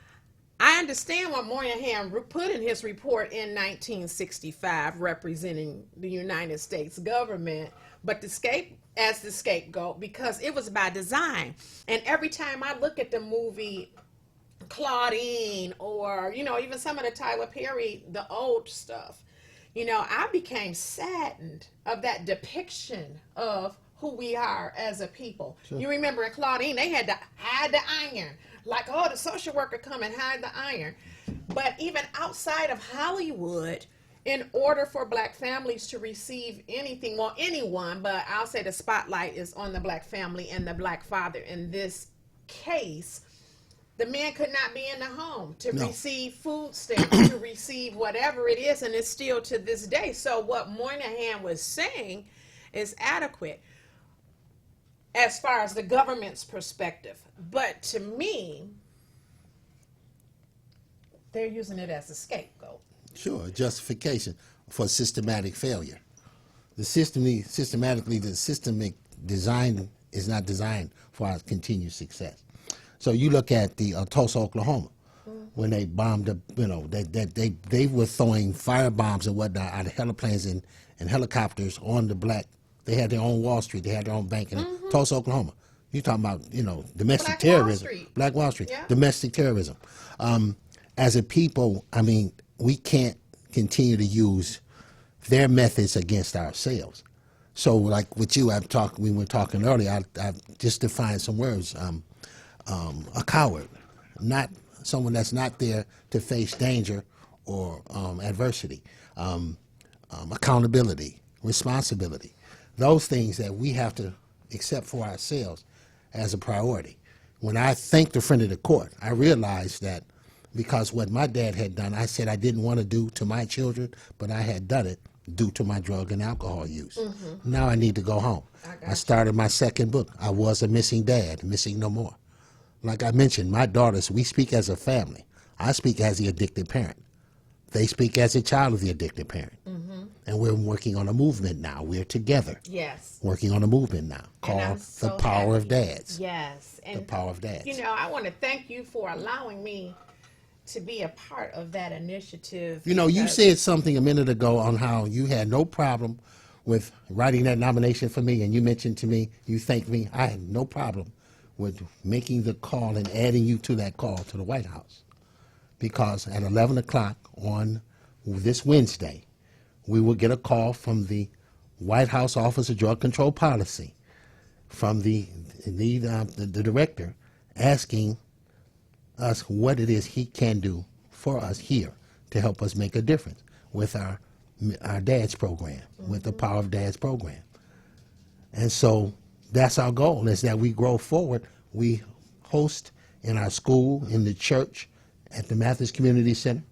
Speaker 2: I understand what Moynihan put in his report in 1965 representing the United States government, but the scapegoat, because it was by design. And every time I look at the movie Claudine, or even some of the Tyler Perry, the old stuff, I became saddened of that depiction of who we are as a people. Sure. You remember in Claudine, they had to hide the iron, like, oh, the social worker come and hide the iron. But even outside of Hollywood, in order for black families to receive anything, well, anyone, but I'll say the spotlight is on the black family and the black father in this case. The man could not be in the home to receive food stamps, to receive whatever it is, and it's still to this day. So what Moynihan was saying is adequate as far as the government's perspective. But to me, they're using it as a scapegoat.
Speaker 3: Sure, justification for systematic failure. The systemic design is not designed for our continued success. So you look at the Tulsa, Oklahoma, when they bombed up, they were throwing fire bombs and whatnot out of heliplanes and helicopters on the black. They had their own Wall Street. They had their own bank in Tulsa, Oklahoma. You're talking about, domestic terrorism. Black Wall Street. Yeah. Domestic terrorism. As a people, we can't continue to use their methods against ourselves. So like with you, we were talking earlier, I just defined some words. A coward, not someone that's not there to face danger or adversity. Accountability, responsibility. Those things that we have to accept for ourselves as a priority. When I thanked the friend of the court, I realized that because what my dad had done, I said I didn't want to do to my children, but I had done it due to my drug and alcohol use. Now I need to go home. I started my second book. I Was a Missing Dad, Missing No More. Like I mentioned, my daughters, we speak as a family. I speak as the addicted parent. They speak as a child of the addicted parent. And we're working on a movement now. We're together.
Speaker 2: Yes.
Speaker 3: Working on a movement now called The Power of Dads.
Speaker 2: Yes. And
Speaker 3: The Power of Dads.
Speaker 2: I want to thank you for allowing me to be a part of that initiative.
Speaker 3: You said something a minute ago on how you had no problem with writing that nomination for me, and you mentioned to me, you thanked me. I had no problem with making the call and adding you to that call to the White House. Because at 11 o'clock on this Wednesday, we will get a call from the White House Office of Drug Control Policy, from the director, asking us what it is he can do for us here to help us make a difference with our dad's program, with the Power of Dads program. And so that's our goal, is that we grow forward. We host in our school, in the church, at the Mathis Community Center,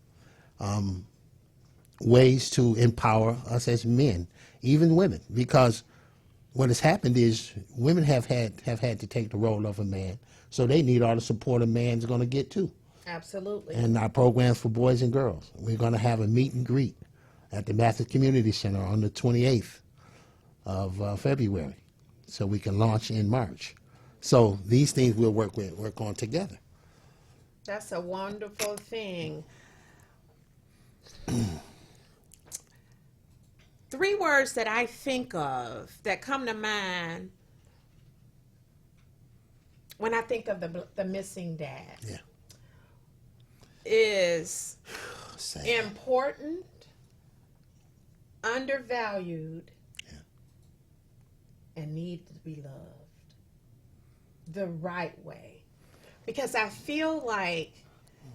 Speaker 3: ways to empower us as men, even women, because what has happened is women have had to take the role of a man, so they need all the support a man's going to get too.
Speaker 2: Absolutely.
Speaker 3: And our programs for boys and girls. We're going to have a meet and greet at the Mathis Community Center on the 28th of February, so we can launch in March. So these things we'll work on together.
Speaker 2: That's a wonderful thing. 3 words that I think of that come to mind when I think of the missing dad.
Speaker 3: Yeah.
Speaker 2: Is
Speaker 3: Sad.
Speaker 2: important, undervalued, and need to be loved the right way. Because I feel like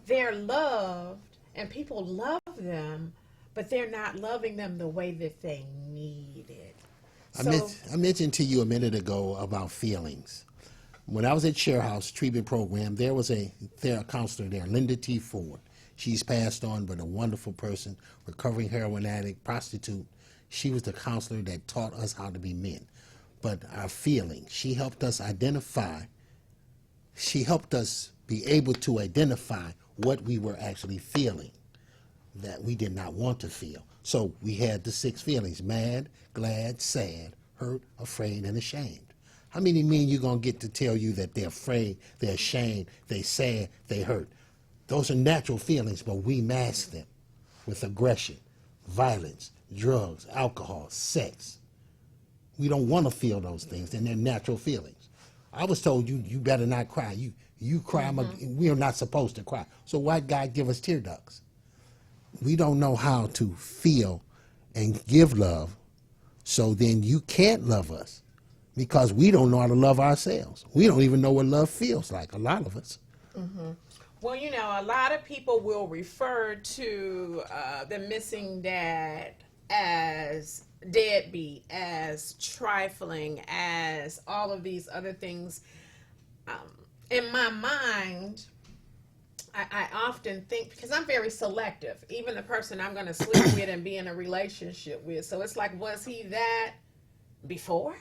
Speaker 2: they're loved and people love them, but they're not loving them the way that they need it.
Speaker 3: I mentioned to you a minute ago about feelings. When I was at Share House treatment program, there was a counselor there, Linda T. Ford. She's passed on, but a wonderful person, recovering heroin addict, prostitute. She was the counselor that taught us how to be men. But our feelings, she helped us identify, she helped us be able to identify what we were actually feeling that we did not want to feel. So we had the 6 feelings: mad, glad, sad, hurt, afraid, and ashamed. How many men you gonna get to tell you that they're afraid, they're ashamed, they sad, they hurt? Those are natural feelings, but we mask them with aggression, violence, drugs, alcohol, sex. We don't want to feel those things, and they're natural feelings. I was told you better not cry. You cry, we are not supposed to cry. So why God give us tear ducts? We don't know how to feel and give love, so then you can't love us because we don't know how to love ourselves. We don't even know what love feels like, a lot of us.
Speaker 2: Mm-hmm. Well, you know, a lot of people will refer to the missing dad as deadbeat, as trifling, as all of these other things. In my mind, I often think, because I'm very selective, even the person I'm going to sleep with and be in a relationship with. So it's like, was he that before?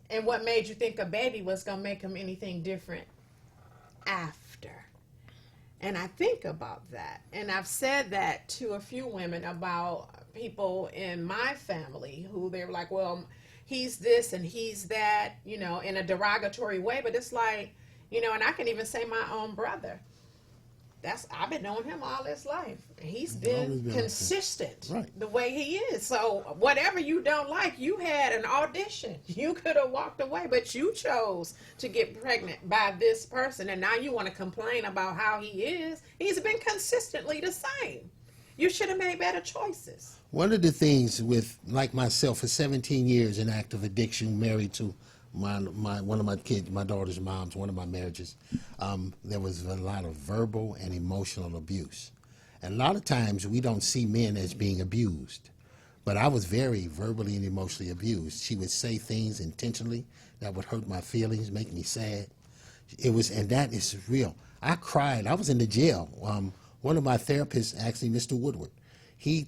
Speaker 2: And what made you think a baby was going to make him anything different after? And I think about that. And I've said that to a few women about people in my family who they're like, well, he's this and he's that, you know, in a derogatory way. But it's like, you know, and I can even say my own brother. I've been knowing him all his life. He's been consistent the way he is. So whatever you don't like, you had an audition. You could have walked away, but you chose to get pregnant by this person. And now you want to complain about how he is. He's been consistently the same. You should have made better choices.
Speaker 3: One of the things with, like myself, for 17 years in active addiction, married to one of my kids, my daughter's mom's, one of my marriages, there was a lot of verbal and emotional abuse. And a lot of times we don't see men as being abused. But I was very verbally and emotionally abused. She would say things intentionally that would hurt my feelings, make me sad. And that is real. I cried. I was in the jail. One of my therapists, actually Mr. Woodward, he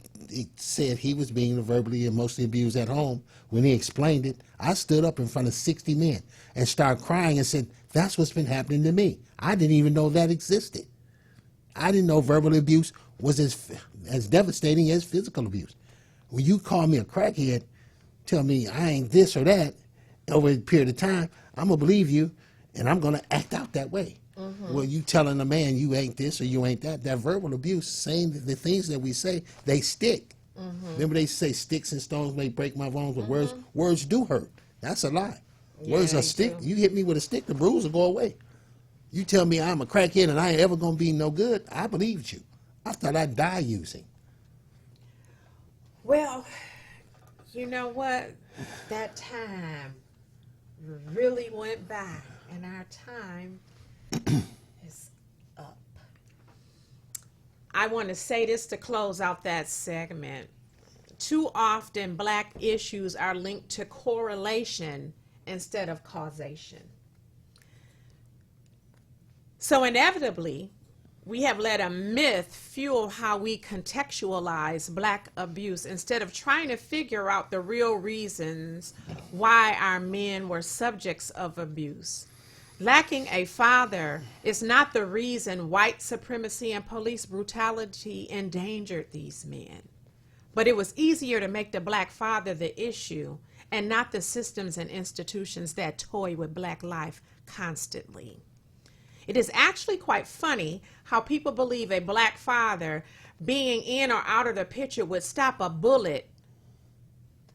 Speaker 3: said he was being verbally and emotionally abused at home. When he explained it, I stood up in front of 60 men and started crying and said, that's what's been happening to me. I didn't even know that existed. I didn't know verbal abuse was as devastating as physical abuse. When you call me a crackhead, tell me I ain't this or that over a period of time, I'm going to believe you and I'm going to act out that way. Mm-hmm. Well, you telling a man you ain't this or you ain't that verbal abuse, saying the things that we say, they stick. Mm-hmm. Remember they say sticks and stones may break my bones, but words do hurt. That's a lie. Yeah, words are stick. You hit me with a stick, the bruise will go away. You tell me I'm a crackhead and I ain't ever going to be no good, I believed you. I thought I'd die using.
Speaker 2: Well, you know what? That time really went by, and our time is up. I want to say this to close out that segment. Too often, Black issues are linked to correlation instead of causation. So inevitably, we have let a myth fuel how we contextualize Black abuse instead of trying to figure out the real reasons why our men were subjects of abuse. Lacking a father is not the reason white supremacy and police brutality endangered these men. But it was easier to make the Black father the issue and not the systems and institutions that toy with Black life constantly. It is actually quite funny how people believe a black father being in or out of the picture would stop a bullet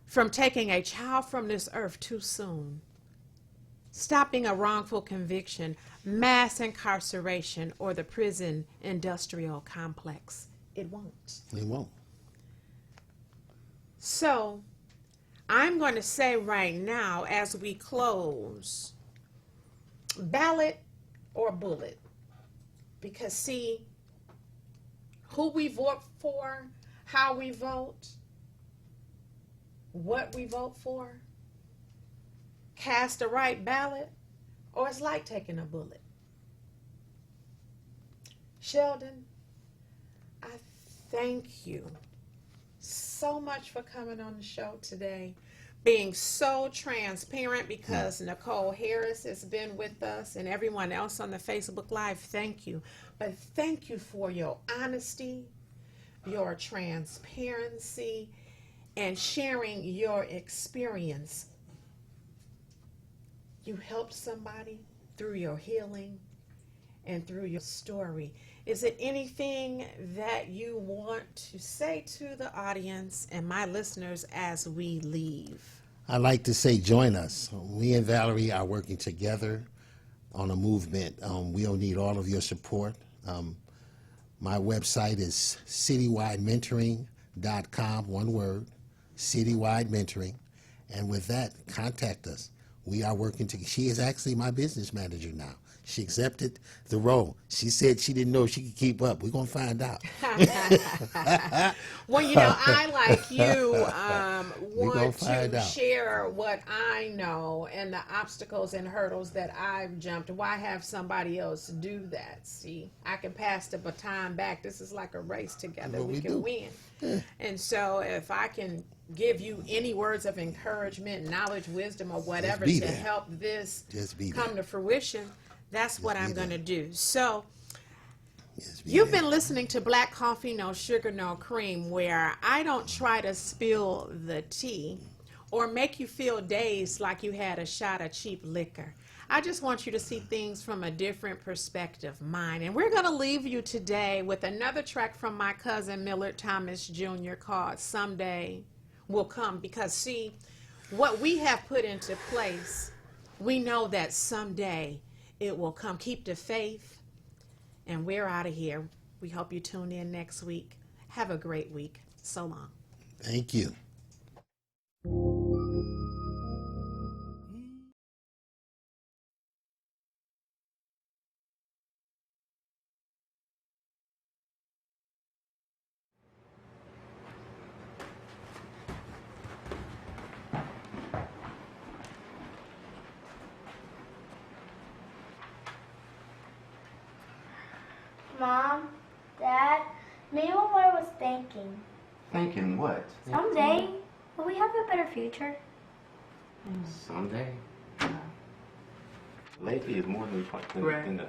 Speaker 2: from taking a child from this earth too soon, stopping a wrongful conviction, mass incarceration, or the prison industrial complex. It won't.
Speaker 3: It won't.
Speaker 2: So I'm going to say right now, as we close, ballot or bullet. Because see, who we vote for, how we vote, what we vote for, cast the right ballot, or it's like taking a bullet. Sheldon, I thank you so much for coming on the show today, being so transparent, because Nicole Harris has been with us and everyone else on the Facebook Live. Thank you. But thank you for your honesty, your transparency, and sharing your experience. You helped somebody through your healing and through your story. Is it anything that you want to say to the audience and my listeners as we leave?
Speaker 3: I'd like to say join us. We and Valerie are working together on a movement. We'll need all of your support. My website is citywidementoring.com, one word, Citywide Mentoring. And with that, contact us. We are working together. She is actually my business manager now. She accepted the role. She said she didn't know she could keep up. We're going to find out.
Speaker 2: Well, you know, I, like you, want
Speaker 3: find
Speaker 2: to
Speaker 3: out.
Speaker 2: share what I know and the obstacles and hurdles that I've jumped. Why have somebody else do that? See, I can pass the baton back. This is like a race together.
Speaker 3: What
Speaker 2: we
Speaker 3: we
Speaker 2: can
Speaker 3: do.
Speaker 2: win.
Speaker 3: Yeah.
Speaker 2: And so if I can give you any words of encouragement, knowledge, wisdom, or whatever
Speaker 3: be
Speaker 2: to
Speaker 3: there.
Speaker 2: help this
Speaker 3: Just be
Speaker 2: come
Speaker 3: there.
Speaker 2: to fruition, that's what I'm
Speaker 3: be
Speaker 2: going to
Speaker 3: there.
Speaker 2: do. So
Speaker 3: Yes, be
Speaker 2: you've
Speaker 3: there.
Speaker 2: been listening to Black Coffee, No Sugar, No Cream, where I don't try to spill the tea or make you feel dazed like you had a shot of cheap liquor. I just want you to see things from a different perspective, mine. And we're going to leave you today with another track from my cousin Millard Thomas Jr. called Someday Will Come. Because see, what we have put into place, we know that someday it will come. Keep the faith. And we're out of here. We hope you tune in next week. Have a great week. So long.
Speaker 3: Thank you.
Speaker 5: Mom, Dad, maybe what I was thinking.
Speaker 6: Thinking what?
Speaker 5: Someday, will we have a better future?
Speaker 6: Someday. Lately is more than
Speaker 7: Right.
Speaker 6: enough.